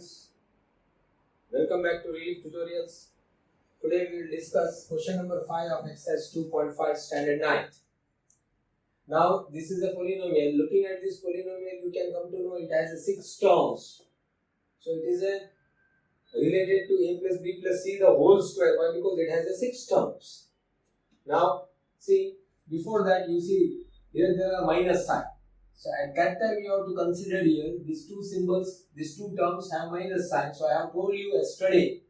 students, welcome back to Relief Tutorials. Today we will discuss question number 5 of exercise 2.5 standard 9. Now this is a polynomial. Looking at this polynomial you can come to know it has 6 terms. So it is related to a plus b plus c the whole square. Why? Because it has 6 terms. Now see, before that you see here there are minus sign. So at that time you have to consider here these two symbols, these two terms have minus sign. So I have told you yesterday.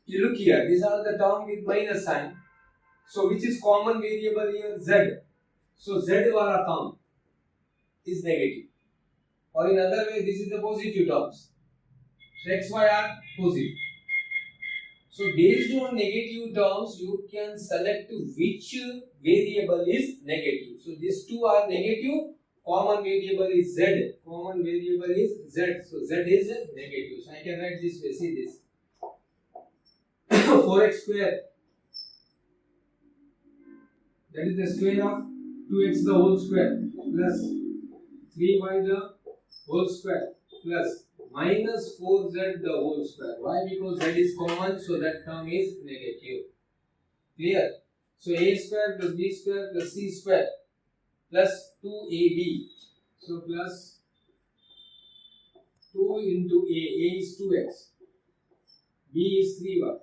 You look here, these are the term with minus sign. So which is common variable here? Z. So Z wala term is negative. Or in other way, this is the positive terms. So X, Y are positive. So based on negative terms, you can select which variable is negative. So these two are negative. Common variable is Z. Common variable is Z. So Z is negative. So I can write this way. See this. 4x square. That is the square of 2x the whole square plus 3y the whole square plus minus 4z the whole square. Why? Because z is common, so that term is negative. Clear? So a square plus b square plus c square plus 2ab. So plus 2 into a is 2x, b is 3y,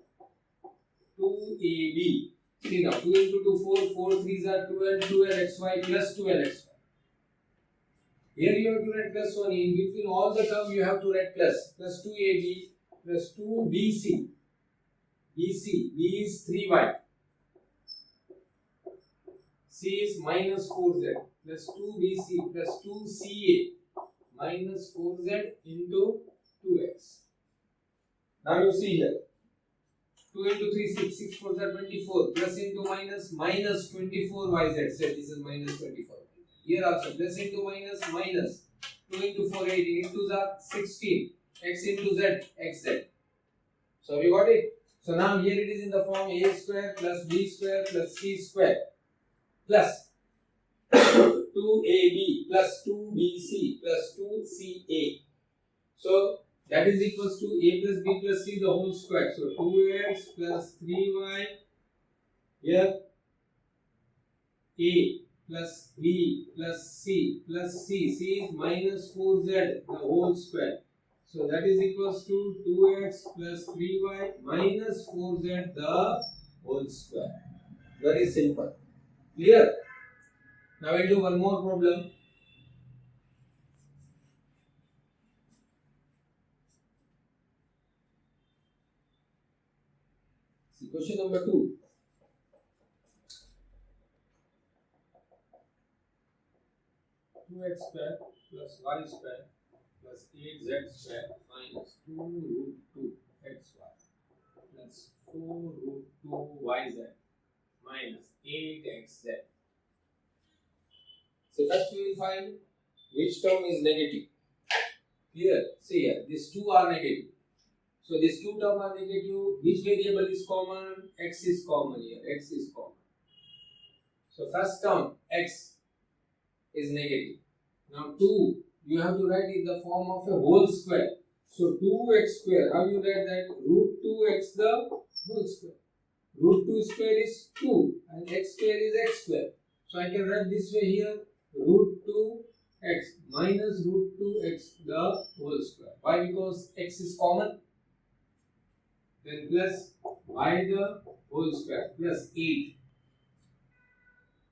2ab. See now, 2 into 2, 4, 4 3s are 12, 12xy plus 12xy. Here you have to write plus 1. In between all the terms you have to write plus. Plus 2ab plus 2bc. bc, b is 3y. c is minus 4z plus 2bc plus 2ca minus 4z into 2x. Now you see here. 2 into 3, 6, 6 4 are 24, plus into minus, minus 24yz, so this is minus 24. Here also, plus into minus, minus, 2 into 4, 8, into are 16, x into z, xz. So we got it. So now here it is in the form a square plus b square plus c square plus 2ab plus 2bc plus 2ca. So that is equals to a plus b plus c the whole square. So 2x plus 3y here a plus b plus c plus c. C is minus 4z the whole square. So that is equals to 2x plus 3y minus 4z the whole square. Very simple. Clear? Now we'll do one more problem. Question number 2. X square plus y square plus 8z square minus 2 root 2 xy plus 4 root 2 yz minus 8xz. So first we will find which term is negative. Here, see here, these two are negative. So these two terms are negative. Which variable is common? X is common here. X is common. So first term x is negative. Now 2 you have to write in the form of a whole square. So 2x square. How you write that? Root 2x the whole square. Root 2 square is 2 and x square is x square. So I can write this way here. Root 2x minus root 2x the whole square. Why? Because x is common. Then plus y the whole square plus 8.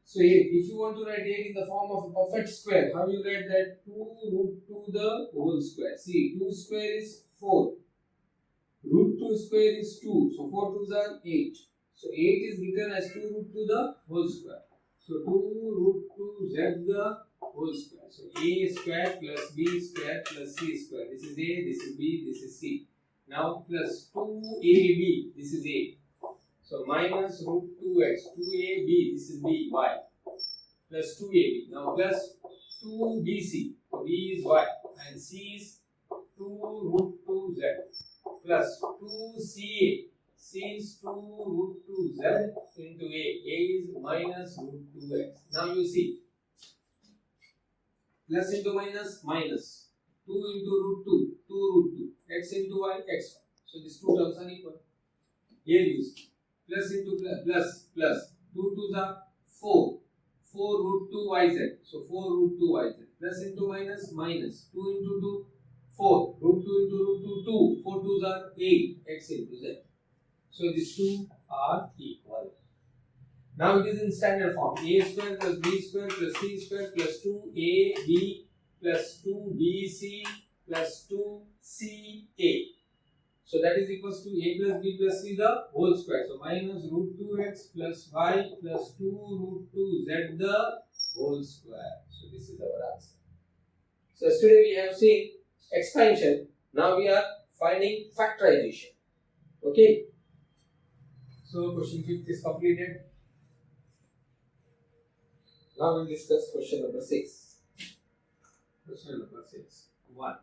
So 8. If you want to write 8 in the form of a perfect square, how you write that? 2 root 2 the whole square. See, 2 square is 4. Root 2 square is 2. So 4 2s are 8. So 8 is written as 2 root 2 the whole square. So 2 root 2 z the whole square. So a square plus b square plus c square. This is a, this is b, this is c. Now plus 2ab, this is a. So minus root 2x, 2ab, this is b, y. Plus 2ab. Now plus 2bc, b is y. And c is 2 root 2z. Plus 2ca, c is 2 root 2z into a. A is minus root 2x. Now you see. Plus into minus, minus. 2 into root 2, 2 root 2, x into y, xy. So these two terms are equal. Here use plus into plus, 2 2s are 4, 4 root 2 yz, so 4 root 2 yz, plus into minus, 2 into 2, 4, root 2 into root 2, 2, 4 2s are 8, x into z. So these two are equal. Now it is in standard form, a square plus b square plus c square plus 2ab plus 2bc plus 2ca. So that is equals to a plus b plus c the whole square. So minus root 2x plus y plus 2 root 2z the whole square. So this is our answer. So yesterday we have seen expansion. Now we are finding factorization. Okay. So question 5 is completed. Now we will discuss question number 6. Question number 6. 1.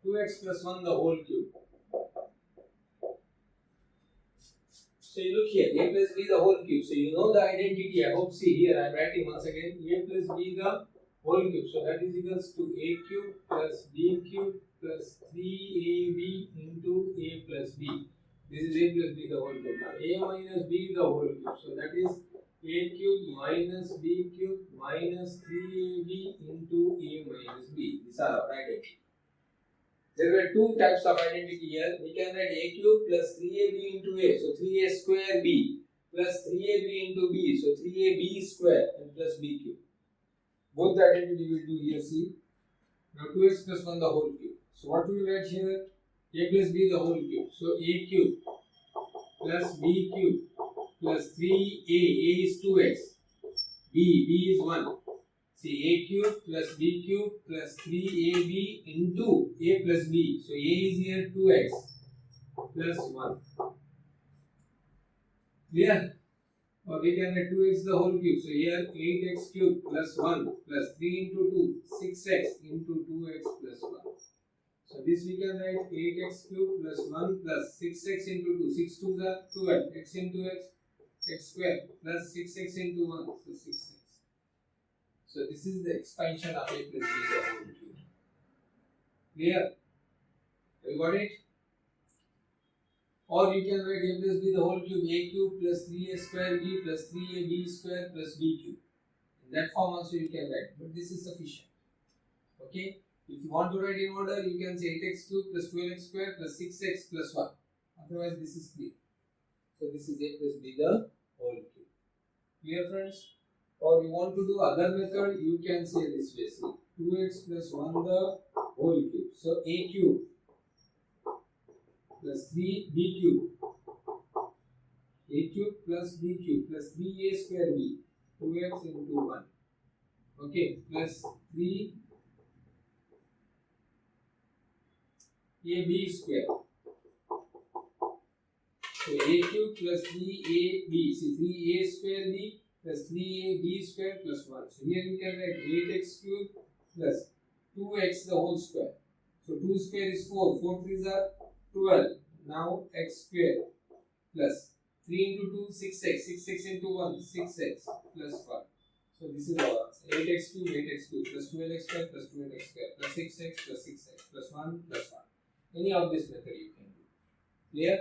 Two x plus 1 the whole cube. So you look here, a plus b the whole cube. So you know the identity. I hope, see here I am writing once again, a plus b the whole cube. So that is equals to a cube plus b cube plus 3ab into a plus b. This is a plus b the whole cube. Now a minus b the whole cube. So that is a cube minus b cube minus 3ab into a minus b. These are our identity. There were two types of identity here. We can write a cube plus 3ab into a. So 3a square b plus 3ab into b. So 3ab square and plus b cube. Both the identity we will do here. See. Now 2x plus 1 the whole cube. So what we will write here? A plus b the whole cube. So a cube plus b cube plus 3a is 2x. B is 1. See a cube plus b cube plus 3ab into a plus b. So a is here 2x plus 1. Clear? Or we can write 2x the whole cube. So here 8x cube plus 1 plus 3 into 2, 6x into 2x plus 1. So this we can write 8x cube plus 1 plus 6x into 2. 6 2s are 12. X into x square plus 6x into 1. So 6x. So this is the expansion of a plus b the whole cube. Clear? You got it? Or you can write a plus b the whole cube, a cube plus 3a square b plus 3ab square plus b cube. In that form also you can write, but this is sufficient. Okay? If you want to write in order, you can say 8x cube plus 12x square plus 6x plus 1. Otherwise this is clear. So this is a plus b the whole cube. Clear, friends? Or you want to do other method, you can say this way. See, 2x plus 1 the whole cube. So a cube plus 3b cube. A cube plus b cube plus 3a square b. 2x into 1. Okay, plus 3 ab square. So a cube plus 3ab. See, 3a square b plus 3ab square plus 1. So here we can write 8x cube plus 2x the whole square. So 2 square is 4. 4 3s are 12. Now x square plus 3 into 2, 6x. 6x into 1, 6x plus 1. So this is our answer. 8x cube plus 12x square plus 12x square plus 6x plus 6x plus 1 plus 1. Any of this method you can do. Clear?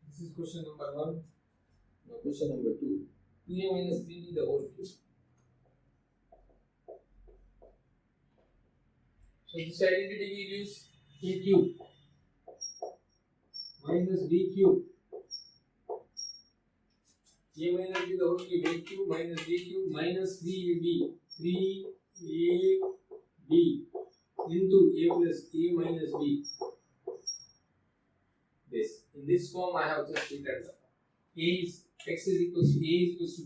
This is question number 1. Now question number 2. 2a minus 3b the whole cube. So this identity we use a cube minus b cube. A minus b the whole cube. A cube minus b cube minus 3ab. 3ab into a plus a minus b. This. In this form I have just written the form. A is x is equals to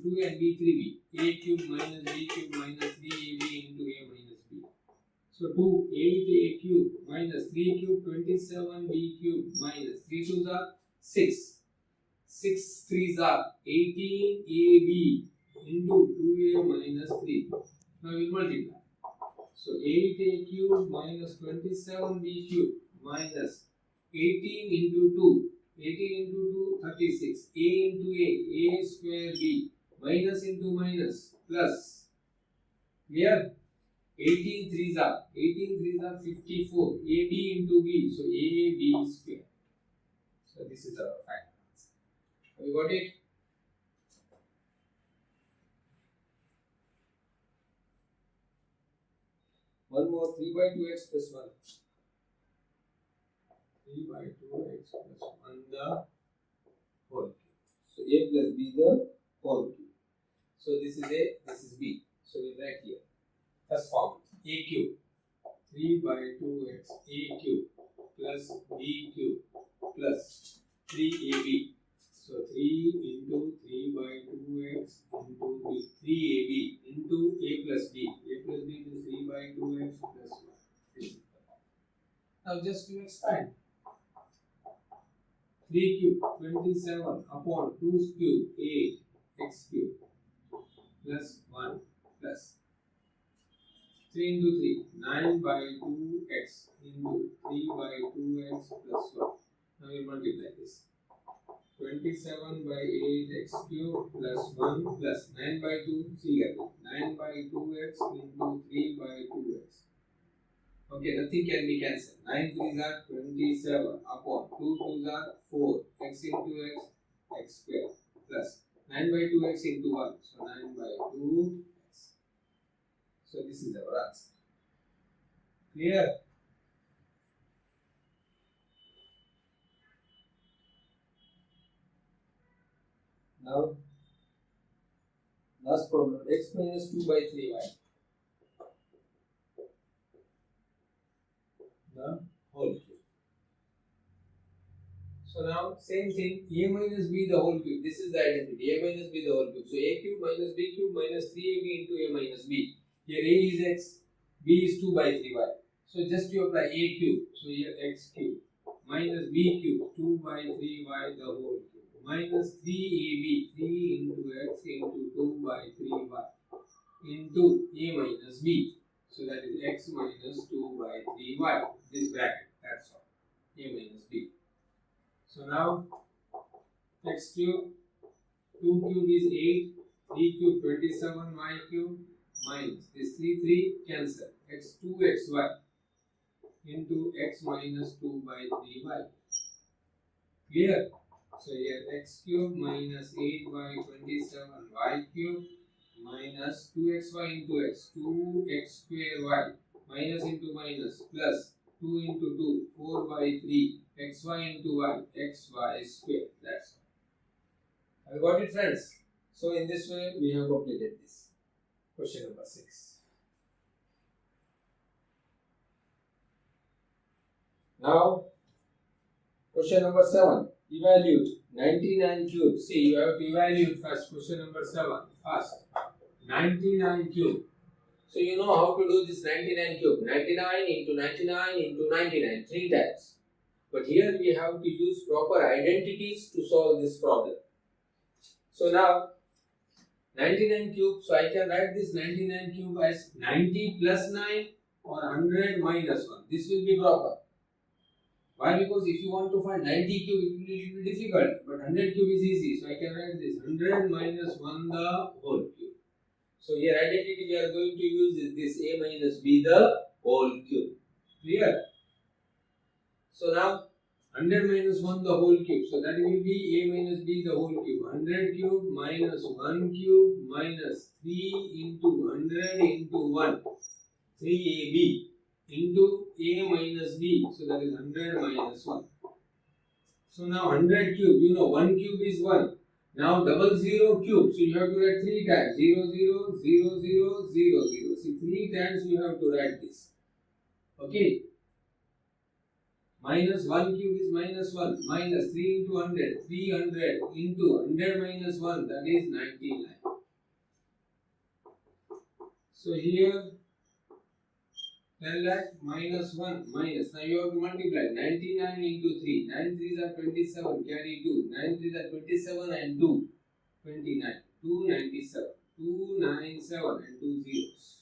2 and b 3b. A cube minus b cube minus 3ab into a minus b. So 2 8a cube minus 3 cube 27b cube minus 3 2s are 6. 6 3s are 18ab into 2a minus 3. Now we multiply. So 8a cube minus 27b cube minus 18 into 2. 18 into 2, 36. A into A square B. Minus into minus, plus. Clear? 18 threes are 54. AB into B. So AB square. So this is our final answer. Have you got it? One more, 3 by 2x plus 1. 3 by 2x plus 1 the whole cube. So A plus B the whole cube. So this is A, this is B. So we write here. First form, A cube. 3 by 2x A cube plus B cube plus 3AB. So 3 into 3 by 2x into B, 3AB into A plus B. A plus B is 3 by 2x plus 1. Now just to expand. 3 cube 27 upon 2 cube 8 x cube plus 1 plus 3 into 3 9 by 2x into 3 by 2x plus 1. Now we multiply this. 27 by 8x cube plus 1 plus 9 by 2, see here, 9 by 2x into 3 by 2x. Okay, nothing can be cancelled. 9 3s are 27 upon 2 2s are 4, x into x, x square plus 9 by 2x into 1, so 9 by 2x. So this is our answer. Clear? Now, last problem, x minus 2 by 3y. The whole cube. So now, same thing, a minus b the whole cube. This is the identity, a minus b the whole cube. So a cube minus b cube minus 3ab into a minus b. Here a is x, b is 2 by 3y. So just you apply a cube. So here x cube minus b cube 2 by 3y the whole cube minus 3ab 3 into x into 2 by 3y into a minus b. So that is x minus 2 by 3y. This bracket, that's all. A minus b. So now x cube 2 cube is 8, 3 cube 27 y cube minus this 3 cancel x 2xy into x minus 2 by 3y. Clear? So here x cube minus 8 by 27 y cube minus 2xy into x 2x square y minus into minus plus 2 into 2 4 by 3 xy into y xy square. That's all. Have you got it, friends? So in this way we have completed this. Question number 6. Now question number 7. Evaluate 99 cubes. See, you have to evaluate first. Question number 7. First, 99 cube. So you know how to do this 99 cube. 99 into 99 into 99. 3 times. But here we have to use proper identities to solve this problem. So now 99 cube. So I can write this 99 cube as 90 plus 9 or 100 minus 1. This will be proper. Why? Because if you want to find 90 cube, it will be little difficult. But 100 cube is easy. So I can write this 100 minus 1 the whole cube. So here identity we are going to use is this a minus b the whole cube. Clear? So now 100 minus 1 the whole cube. So that will be a minus b the whole cube. 100 cube minus 1 cube minus 3 into 100 into 1. 3ab into a minus b. So that is 100 minus 1. So now 100 cube, you know 1 cube is 1. Now double 0 cube. So you have to write 3 times. 0, 0, 0, 0, 0, 0. See 3 times you have to write this. Okay. Minus 1 cube is minus 1. Minus 3 into 100. 300 into 100 minus 1. That is 99. So here 10 lakh minus 1 minus. Now you have to multiply 99 into 3. 9 3s are 27. Carry 2. 9 3s are 27 and 2. 29. 297. 297 and 2 zeros.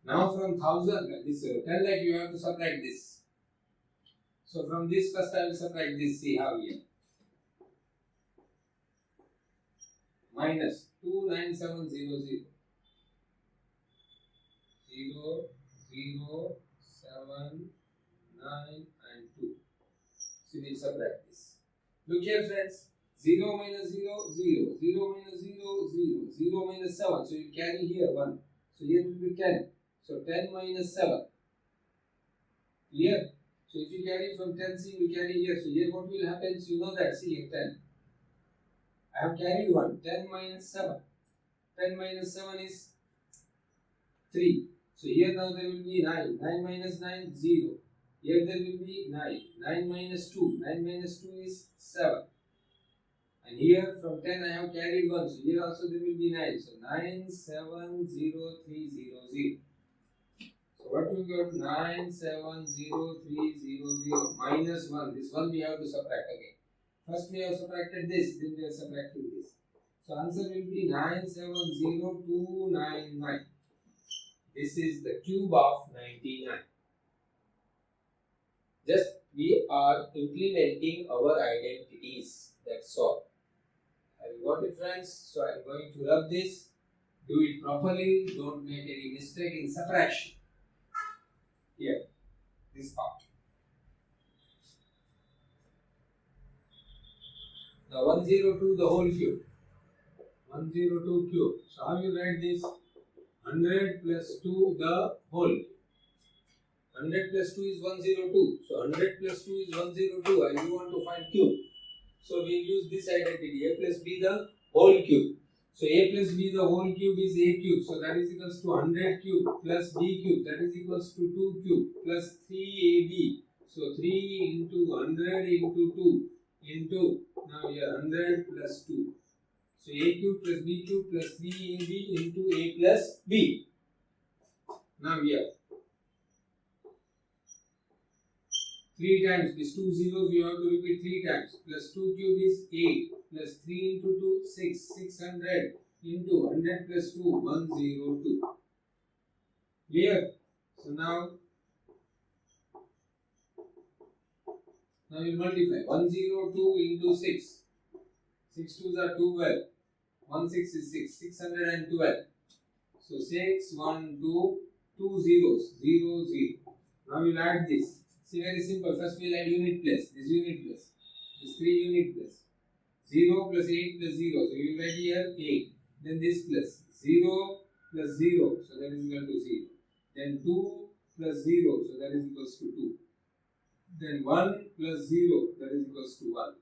Now from 1000, this 10 lakh you have to subtract this. So from this first I will subtract this. See how here. Minus 29700. 0, 0, 7, 9 and 2. So we will subtract this. Look here friends. 0 minus 0, 0. 0 minus 0, 0. 0 minus 7. So you carry here 1. So here will be 10. So 10 minus 7. Clear? So if you carry from 10, see you carry here. So here what will happen? So you know that. See here 10. I have carried 1. 10 minus 7. 10 minus 7 is 3. So here now there will be 9. 9 minus 9, 0. Here there will be 9. 9 minus 2. 9 minus 2 is 7. And here from 10 I have carried 1. So here also there will be 9. So 9, 7, 0, 3, 0, 0. So what we got? 9, 7, 0, 3, 0, 0. Minus 1. This 1 we have to subtract again. First we have subtracted this. Then we are subtracting this. So answer will be 970299. This is the cube of 99. Just we are implementing our identities. That's all. Have you got it friends? So I am going to rub this. Do it properly. Don't make any mistake in subtraction. Here. This part. Now 102 the whole cube. 102 cube. So how you write this? 100 plus 2 the whole. 100 plus 2 is 102. So 100 plus 2 is 102 and you want to find cube. So we use this identity. A plus b the whole cube. So a plus b the whole cube is a cube. So that is equals to 100 cube plus b cube. That is equals to 2 cube plus 3ab. So 3 into 100 into 2 into now here 100 plus 2. So a cube plus b cube plus 3ab into a plus b. Now here 3 times these 2 zeros we have to repeat 3 times. Plus 2 cube is 8 plus 3 into 2 6. 600 into 100 plus 2 102. Clear? So now you multiply 102 into 6. 6 2s are 12. 1 6 is 6. 612. So 6 1 2 2 zeros 0 0. Now we'll add this. See, very simple. First we'll add unit place. This unit place. This 3 unit place. 0 plus 8 plus 0. So you will write here 8. Then this plus 0 plus 0. So that is equal to 0. Then 2 plus 0. So that is equals to 2. Then 1 plus 0. That is equals to 1.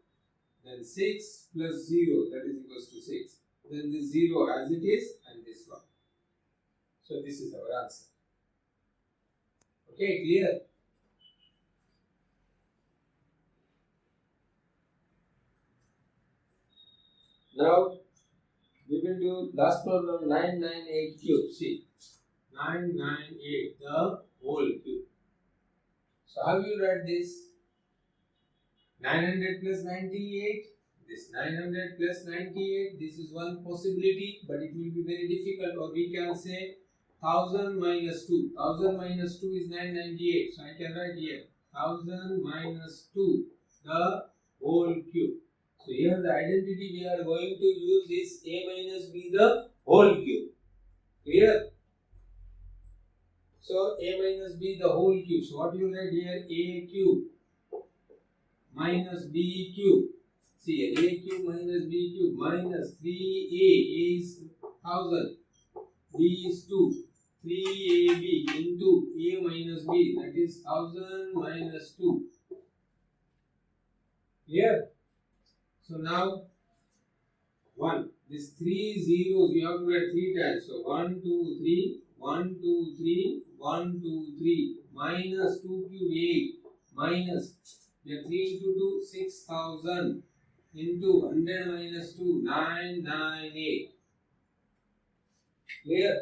Then 6 plus 0. That is equals to 6. Then this 0 as it is and this 1. So this is our answer. Okay, clear? Now we will do last problem 998 cube. See 998 the whole cube. So how you write this? 900 plus 98. This 900 plus 98. This is one possibility, but it will be very difficult. Or we can say 1000 minus 2. 1000 minus 2 is 998. So I can write here 1000 minus 2 the whole cube. So here the identity we are going to use is a minus b the whole cube. Clear? So a minus b the whole cube. So what you write here? A cube minus b cube. See here, a cube minus b cube minus 3a is 1000, b is 2, 3ab into a minus b, that is 1000 minus 2. Clear? So now 1. These 3 zeros we have to write 3 times. So 1, 2, 3, 1, 2, 3, 1, 2, 3, minus 2 cube 8, minus 3 into 2, 6000 into 100 minus 2, 998. Clear?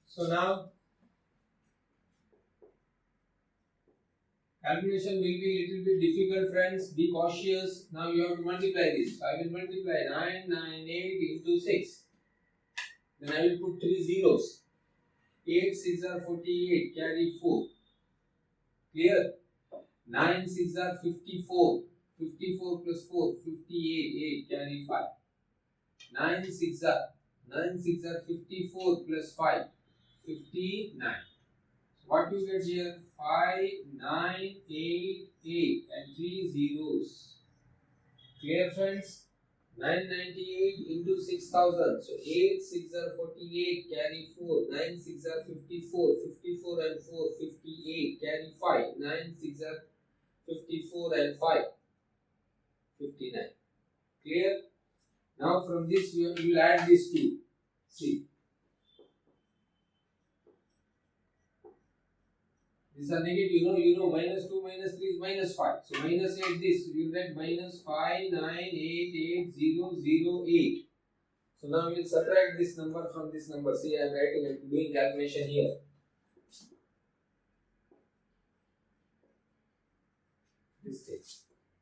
So now calculation will be little bit difficult, friends. Be cautious. Now you have to multiply this. I will multiply 998 into 6. Then I will put 3 zeros. 8 6 are 48. Carry 4. Clear? 9 6 are 54. 54 plus 4, 58. 8 carry 5. 9 6 are 54 plus 5, 59. What you get here? 5 9 8 8 and 3 zeros. Clear, friends? 998 into 6000. So 8 6 are 48, carry 4. 9 6 are 54. 54 and 4, 58, carry 5. 9 6 are 54 and 5, 59. Clear? Now from this you will add these two. See. These are negative, you know minus 2 minus 3 is minus 5. So minus 8 this, you will get minus 5 9 8 8 0 0 8. So now we will subtract this number from this number. See, I am writing and doing calculation here. This thing.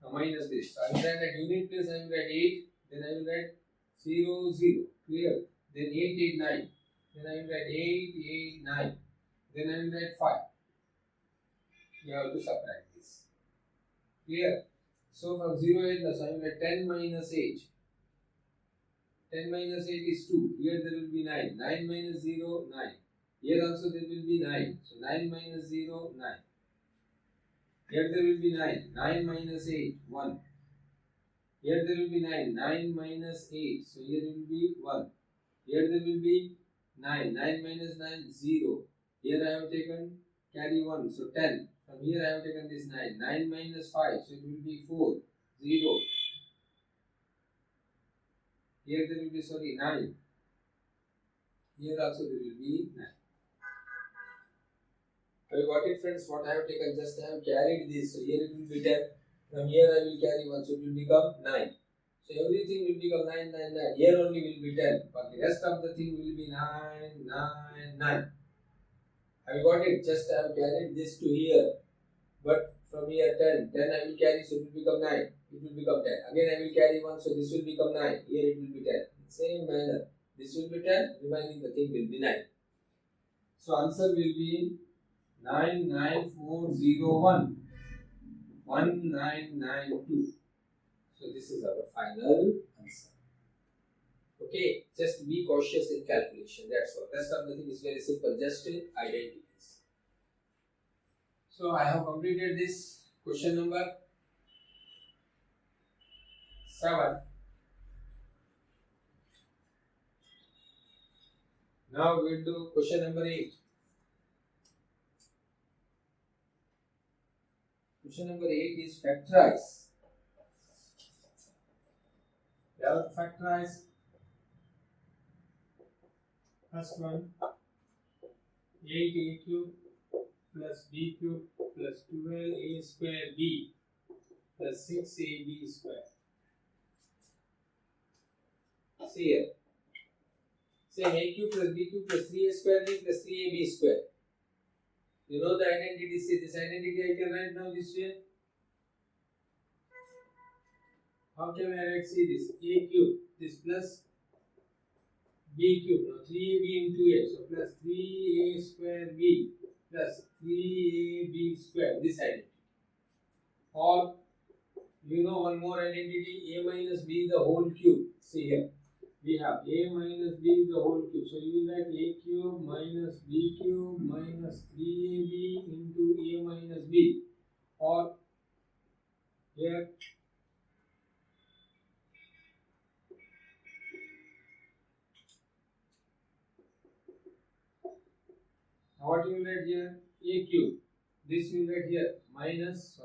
Now minus this. So I will write at unit place, I will write 8. Then I will write 0 0. Clear? Then 8 8 9. Then I will write 8 8 9. Then I will write 5. You have to subtract this. Clear? So from 0 8 plus, I will write 10 minus 8. 10 minus 8 is 2. Here there will be 9. 9 minus 0, 9. Here also there will be 9. So 9 minus 0, 9. Here there will be 9. 9 minus 8, 1. Here there will be 9. 9 minus 8. So here will be 1. Here there will be 9. 9 minus 9, 0. Here I have taken carry 1. So 10. From here I have taken this 9. 9 minus 5. So it will be 4. 0. Here there will be 9. Here also there will be 9. Have you got it, friends? What I have taken, just I have carried this. So here it will be 10. From here I will carry 1. So it will become 9. So everything will become 9 9 9. Here only will be 10. But the rest of the thing will be 9 9 9. Have you got it? Just I have carried this to here. But from here 10. 10 I will carry, so it will become 9. It will become 10. Again I will carry 1, so this will become 9. Here it will be 10. Same manner. This will be 10, remaining the thing will be 9. So answer will be 99401. 1992. So this is our final answer. Okay, just be cautious in calculation. That's all. Rest of the thing is very simple. Just identities. So I have completed this question number 7. Now we will do question number 8. Question number 8 is factorize. We have to factorize. First one, 8a cube plus b cube plus 12a square b plus 6ab square. See here. Say a cube plus b cube plus 3a square b plus 3ab square. You know the identity. See this identity I can write now this way. How can I write? See this a cube, this plus b cube. Now 3ab into a, so plus 3a square b plus 3ab square. This identity. Or you know one more identity, a minus b the whole cube. See here. We have a minus b the whole cube. So you will write a cube minus b cube minus 3ab into a minus b. Or here now what you will write here? A cube. This you will write here minus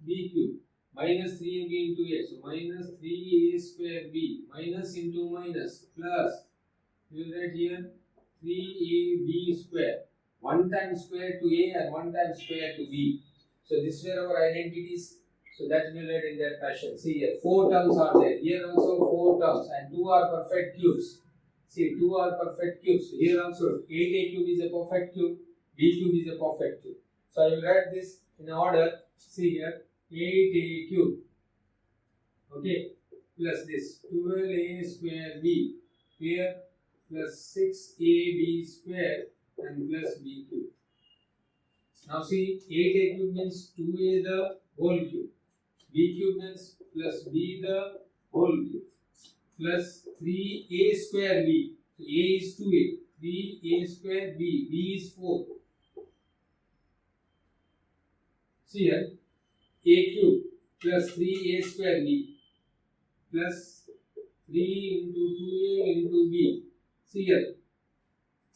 b cube. Minus 3ab into a, so minus 3a square b, minus into minus, plus, you will write here 3ab square, 1 time square to a and 1 time square to b. So this were our identities, so that we will write in that fashion. See here, 4 terms are there, here also 4 terms and 2 are perfect cubes. See, 2 are perfect cubes, here also 8a cube is a perfect cube, b cube is a perfect cube. So I will write this in order, see here, 8a cube, okay, plus this 12a square b here plus 6ab square and plus b cube. Now see, 8a cube means 2a the whole cube. B cube means plus b the whole cube plus 3a square b. So a is 2a. 3a square b. b is 4. See here, a cube plus 3a square b plus 3 into 2a into b. See here,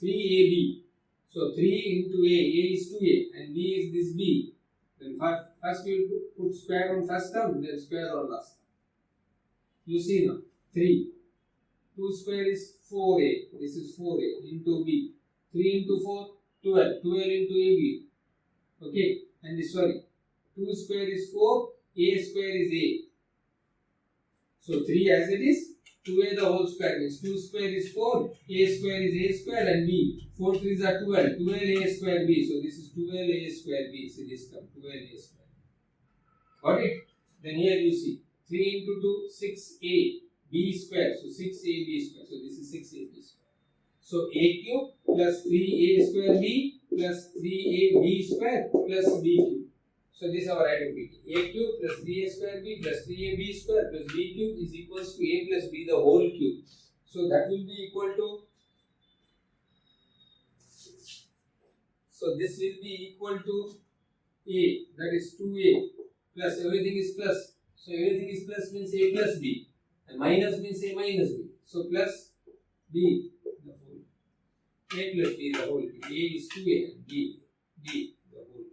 3ab. So 3 into a is 2a and b is this b. Then first you put square on first term, then square on last term. You see now, 3. 2 square is 4a, this is 4a into b. 3 into 4, 12. 12 into ab. Okay, and this, sorry, 2 square is 4, a square is a. So 3 as it is, 2a the whole square means 2 square is 4, a square is a square and b. 4 3s are 12, 12a square b. So this is 12a square b. See this term, 12a square. Got it? Then here you see 3 into 2, 6a b square. So 6ab square. So this is 6ab square. So a cube plus 3a square b plus 3ab square plus b cube. So this is our identity. A cube plus 3a square b plus 3ab square plus b cube is equals to a plus b the whole cube. So that will be equal to, so this will be equal to a, that is 2a plus everything is plus. So everything is plus means a plus b and minus means a minus b. So plus b the whole, a plus b the whole cube. A is 2a and b the whole cube.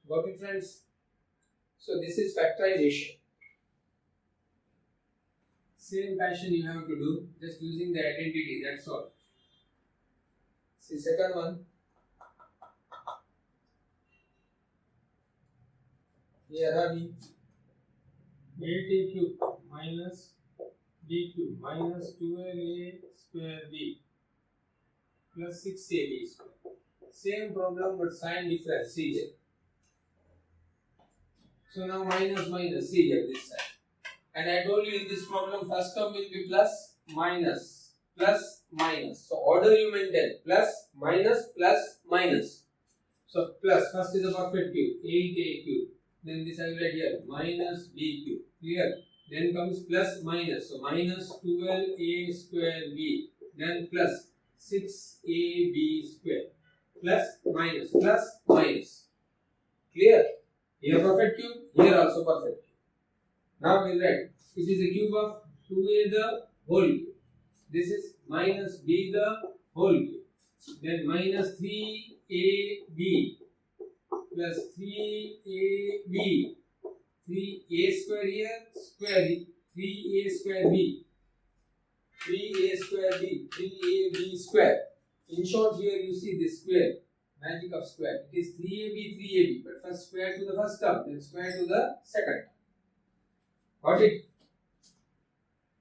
Got it, friends? So this is factorization. Same fashion you have to do, just using the identity, that's all. See second one. Here are we 8a cube minus b cube minus 12a square b plus 6ab square. Same problem but sign difference, see here. So now minus minus, see here this side. And I told you in this problem first term will be plus minus plus minus. So order you maintain, plus minus plus minus. So plus, first is a perfect cube, 8a cube. Then this I will write here, minus b cube. Clear? Then comes plus minus. So minus 12a square b. Then plus 6ab square. Plus minus plus minus. Clear? Here perfect cube, here also perfect cube. Now we write, it is a cube of 2a the whole cube. This is minus b the whole cube. Then minus 3ab plus 3ab. 3a square here, square 3a square b. 3a square b, 3ab square. In short, here you see this square. Magic of square. It is 3ab, 3ab. But first square to the first term, then square to the second term. Got it?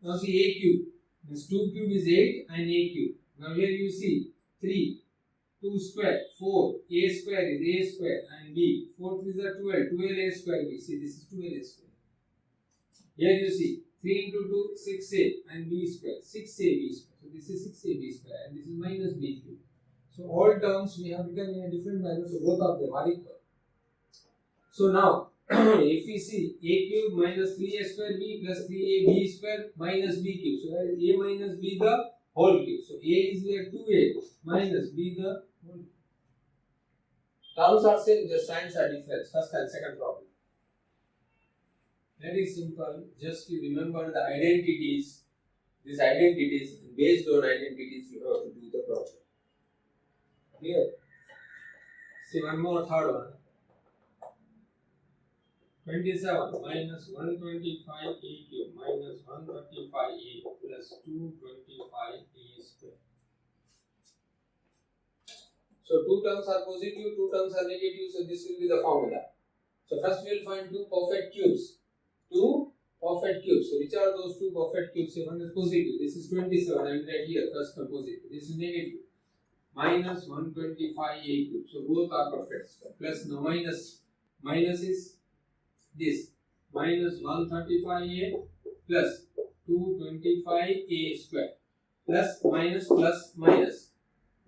Now see a cube. This 2 cube is 8 and a cube. Now here you see 3. 2 square, 4. A square is a square and b. 4 3s are 12. 12a square b. See this is 12a square. Here you see 3 into 2, 6a and b square. 6ab square. So this is 6ab square and this is minus b cube. So all terms we have written in a different manner, so both of them are equal. So now, if we see a cube minus 3a square b plus 3ab square minus b cube. So that is a minus b the whole cube. So a is here 2a minus b the whole cube. Terms are same, the signs are different. First and second problem. Very simple. Just you remember the identities. These identities, based on identities, you have to do the problem. Clear? See one more, third one. 27 minus 125a cube minus 135a plus 225a square. So two terms are positive, two terms are negative, so this will be the formula. So first we will find two perfect cubes. Two perfect cubes. So which are those two perfect cubes? So one is positive, this is 27, I will write here, first term positive, this is negative. Minus 125a cube. So both are perfect square. Plus now minus is this. Minus 135a plus 225a square. Plus minus plus minus.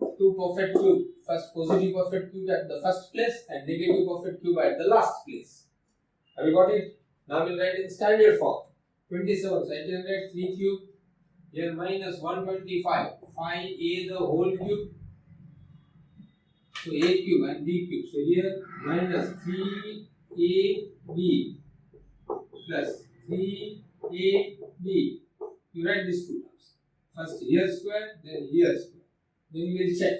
Two perfect cube. First positive perfect cube at the first place and negative perfect cube at the last place. Have you got it? Now we'll write in standard form. 27. So I can write 3 cube. Here minus 125. 5a the whole cube. So a cube and b cube. So here minus 3ab plus 3ab. You write these two terms. First here square, then here square. Then you will check.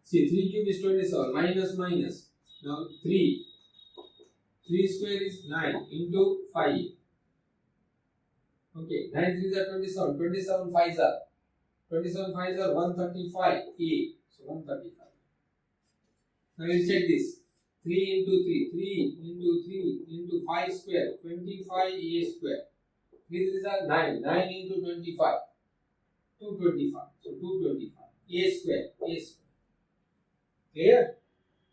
See, 3 cube is 27. Minus minus. Now 3. 3 square is 9 into 5. Okay, 9 3s are 27. 27 5s are 135 a. So 135. Now we'll check this. 3 into 3. 3 into 3 into 5 square. 25 a square. 3 3s are 9. 9 into 25. 225. So 225. A square. A square. Clear?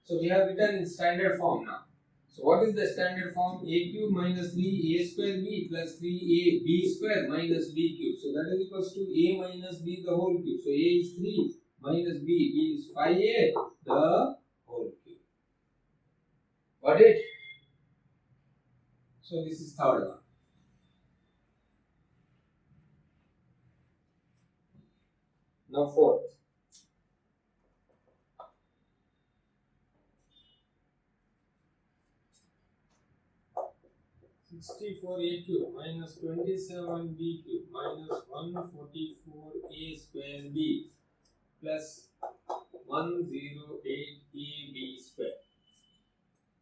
So we have written in standard form now. So what is the standard form? A cube minus 3a square b plus 3a b square minus b cube. So that is equals to a minus b the whole cube. So a is 3 minus b is 5a the whole cube. Got it? So this is third one. Now fourth. 64a cube minus 27b cube minus 144a square b plus 108ab square.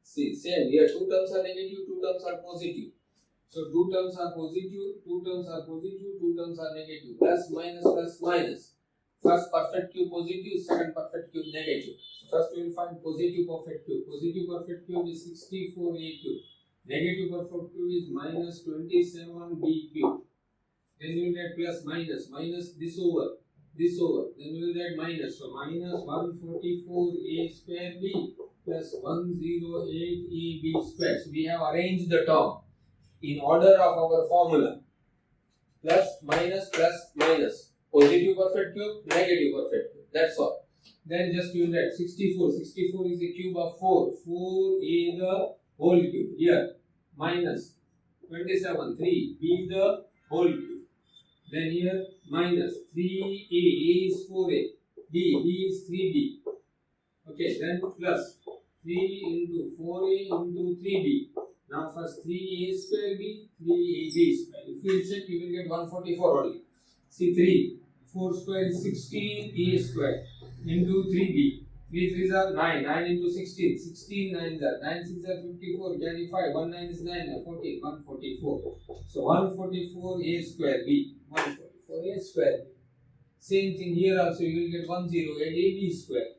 See, same here, two terms are negative, two terms are positive. So two terms are positive, two terms are positive, two terms are negative. Plus minus. First perfect cube positive, second perfect cube negative. So first we will find positive perfect cube. Positive perfect cube is 64a cube. Negative perfect cube is minus 27b cube. Then you will get plus minus this over. Then you will get minus. So minus 144a square b plus 108ab square. So we have arranged the term in order of our formula. Plus minus. Positive perfect cube, negative perfect cube. That's all. Then just you will get 64. 64 is a cube of 4. 4a the whole cube. Here minus 27 3 b the whole cube. Then here minus 3a. A is 4a. B is 3b. Okay, then plus 3 into 4a into 3b. Now first 3a square b, 3ab square. If you check, you will get 144 only. See 3. 4 square is 16a square into 3b. 3 3s are 9. 9 into 16. 16 9s are 9 6 are 54. Carry 5. 1 9 is 9. 14. 144. So 144a square b. 144a square b. Same thing here also, you will get 108ab square.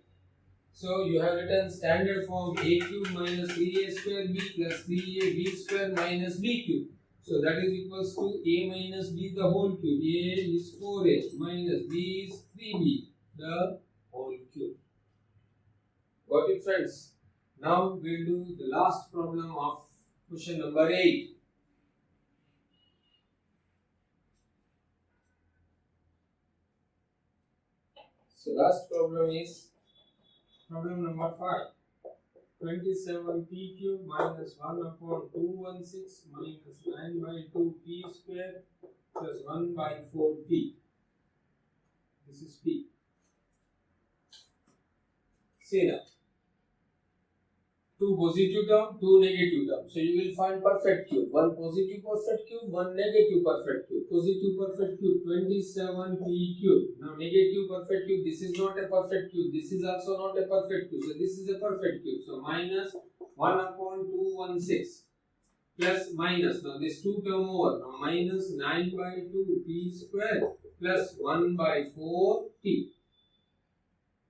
So you have written standard form a cube minus 3a square b plus 3ab square minus b cube. So that is equals to a minus b the whole cube. A is 4a minus b is 3b the whole cube. Got it, friends? Now we'll do the last problem of question number 8. So last problem is problem number 5. 27p cube minus 1 upon 216 minus 9 by 2p square plus 1 by 4p. This is p. See now. Two positive term, two negative term. So you will find perfect cube. One positive perfect cube, one negative perfect cube. Positive perfect cube 27p cube. Now negative perfect cube, this is not a perfect cube. This is also not a perfect cube. So this is a perfect cube. So minus 1 upon 216 plus minus. Now this 2 term over. Now minus 9 by 2p square plus 1 by 4t.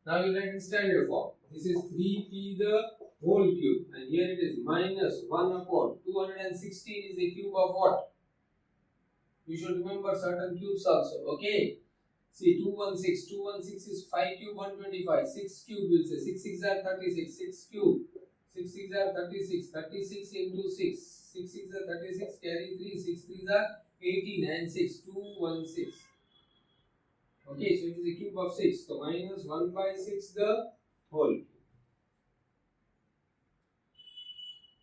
Now you write in standard form. This is 3p the whole cube, and here it is minus 1 upon 216 is a cube of what? You should remember certain cubes also. Okay. See 216 is 5 cube 125. 6 cube will say 6 6 are 36. 6 cube 6 6 are 36. 36 into 6. 6 6 are 36. Carry 3. 6 3s are 18 and 6 216. Okay, so it is a cube of 6. So minus 1 by 6 the whole cube.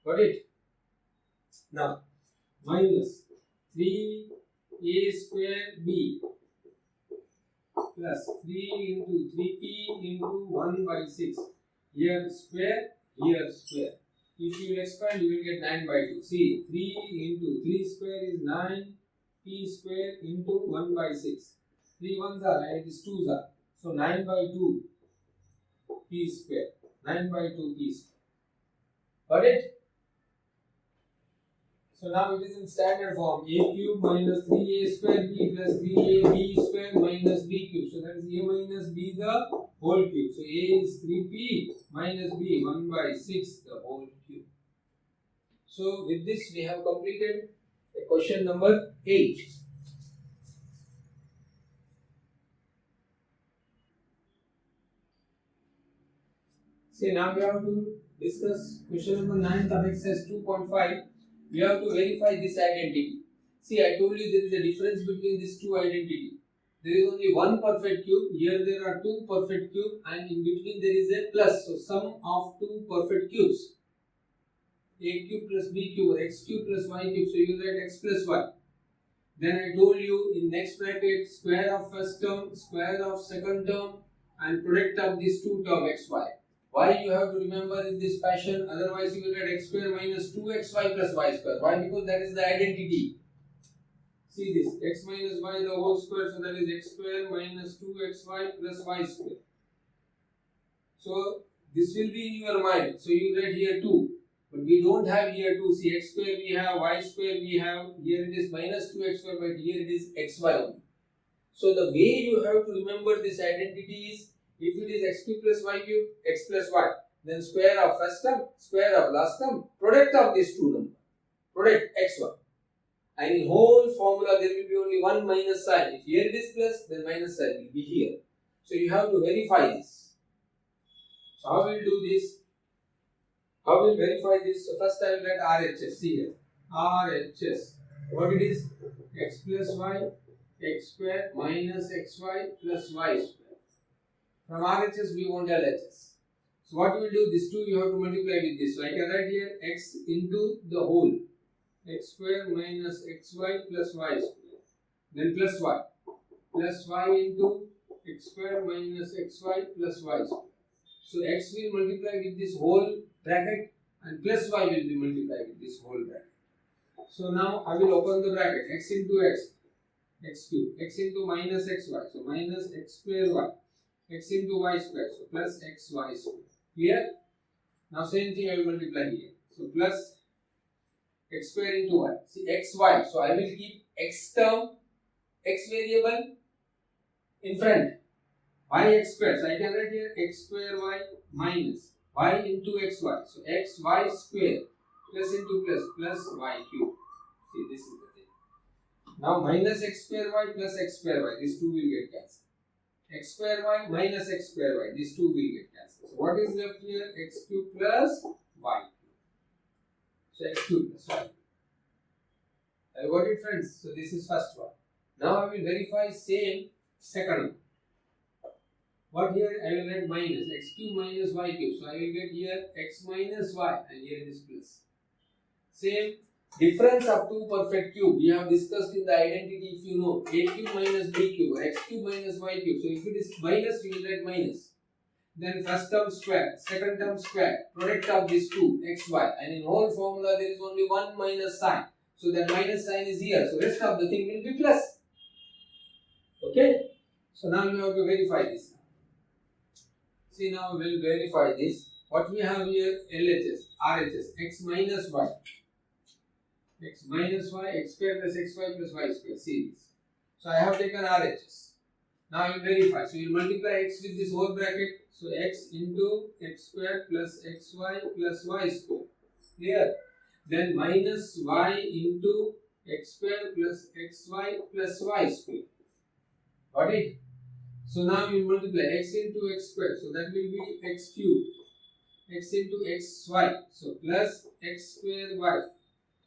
Got it? Now minus 3a square b plus 3 into 3p into 1 by 6. Here square, here square. If you expand, you will get 9 by 2. See, 3 into 3 square is 9, p square into 1 by 6. 3 ones are and these 2s are. So 9 by 2 p square. 9 by 2 p square. Got it? So now it is in standard form. A cube minus 3a square b plus 3ab square minus b cube. So that is a minus b the whole cube. So a is 3p minus b 1 by 6 the whole cube. So with this we have completed question number 8. See, now we have to discuss question number 9 of exercise 2.5. We have to verify this identity. See, I told you there is a difference between these two identities. There is only one perfect cube. Here there are two perfect cubes, and in between there is a plus. So sum of two perfect cubes. A cube plus b cube or x cube plus y cube. So you write x plus y. Then I told you in next bracket square of first term, square of second term, and product of these two terms x y. Why you have to remember in this fashion, otherwise you will get x square minus 2xy plus y square. Why? Because that is the identity. See this, x minus y the whole square, so that is x square minus 2xy plus y square. So this will be in your mind. So you write here 2. But we don't have here 2. See, x square we have, y square we have. Here it is minus 2xy, but here it is xy only. So the way you have to remember this identity is, if it is x cube plus y cube, x plus y, then square of first term, square of last term, product of these two numbers, product xy. And in whole formula there will be only one minus sign. If here it is plus, then minus sign will be here. So you have to verify this. So how will we do this? How will we verify this? So first I will write RHS. See here, RHS. What it is? X plus y, x square minus xy plus y square. From RHS we want LHS. So what you will do, this 2 you have to multiply with this. So I can write here x into the whole. X square minus xy plus y square. Then plus y. Plus y into x square minus xy plus y square. So x will multiply with this whole bracket and plus y will be multiplied with this whole bracket. So now I will open the bracket. X into x. X cube. X into minus xy. So minus x square y. X into y square, so plus xy square. Clear? Now same thing I will multiply here. So plus x square into y. See xy. So I will keep x term, x variable in front. Y x square. So I can write here x square y minus y into xy. So xy square plus into plus y cube. See, this is the thing. Now minus x square y plus x square y. These two will get cancelled. X square y minus x square y. These two will get cancelled. So what is left here? X cube plus y cube. So x cube plus y cube. I got it, friends. So this is first one. Now I will verify same second one. What here? I will write minus x cube minus y cube. So I will get here x minus y and here it is plus. Same. Difference of two perfect cube we have discussed in the identity. If you know a cube minus b cube or x cube minus y cube, so if it is minus, you will write minus. Then first term square, second term square, product of these two xy, and in whole formula there is only one minus sign, so that minus sign is here. So rest of the thing will be plus. Okay. So now you have to verify this. See, now we will verify this. What we have here? LHS, RHS, x minus y. X minus y, x square plus xy plus y square. See this. So I have taken RHS. Now I will verify. So you will multiply x with this whole bracket. So x into x square plus xy plus y square. Clear? Then minus y into x square plus xy plus y square. Got it? So now you will multiply x into x square. So that will be x cube. X into xy. So plus x square y.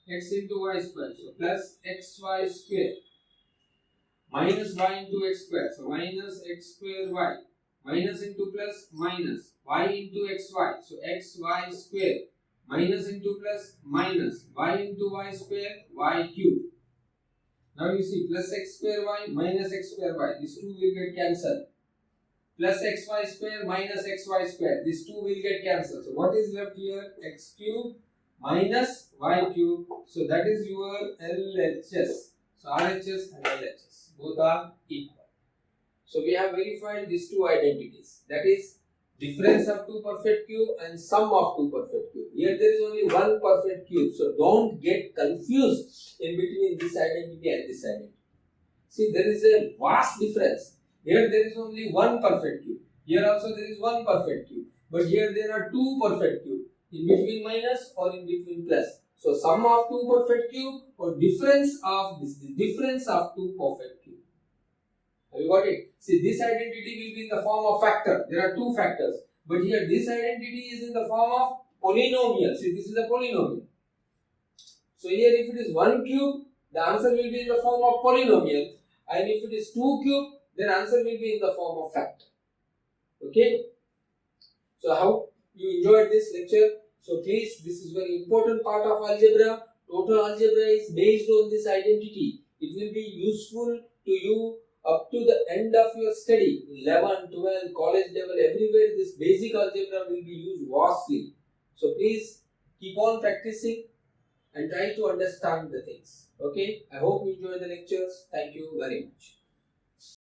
X into y square, so plus xy square minus y into x square. So minus x square y. Minus into plus minus y into xy. So xy square. Minus into plus minus y into y square y cube. Now you see plus x square y minus x square y. These two will get cancelled. Plus xy square minus xy square. These two will get cancelled. So what is left here? X cube minus y cube. So that is your LHS. So RHS and LHS both are equal. So we have verified these two identities. That is difference of two perfect cube and sum of two perfect cube. Here there is only one perfect cube. So don't get confused in between this identity and this identity. See, there is a vast difference. Here there is only one perfect cube. Here also there is one perfect cube. But here there are two perfect cubes. In between minus or in between plus. So sum of two perfect cube or difference of this, the difference of two perfect cube. Have you got it? See, this identity will be in the form of factor. There are two factors. But here this identity is in the form of polynomial. See, this is a polynomial. So here if it is one cube, the answer will be in the form of polynomial. And if it is two cube, then answer will be in the form of factor. Okay? So I hope you enjoyed this lecture. So please, this is very important part of algebra. Total algebra is based on this identity. It will be useful to you up to the end of your study. 11, 12, college level, everywhere this basic algebra will be used vastly. So please keep on practicing and try to understand the things. Okay? I hope you enjoy the lectures. Thank you very much.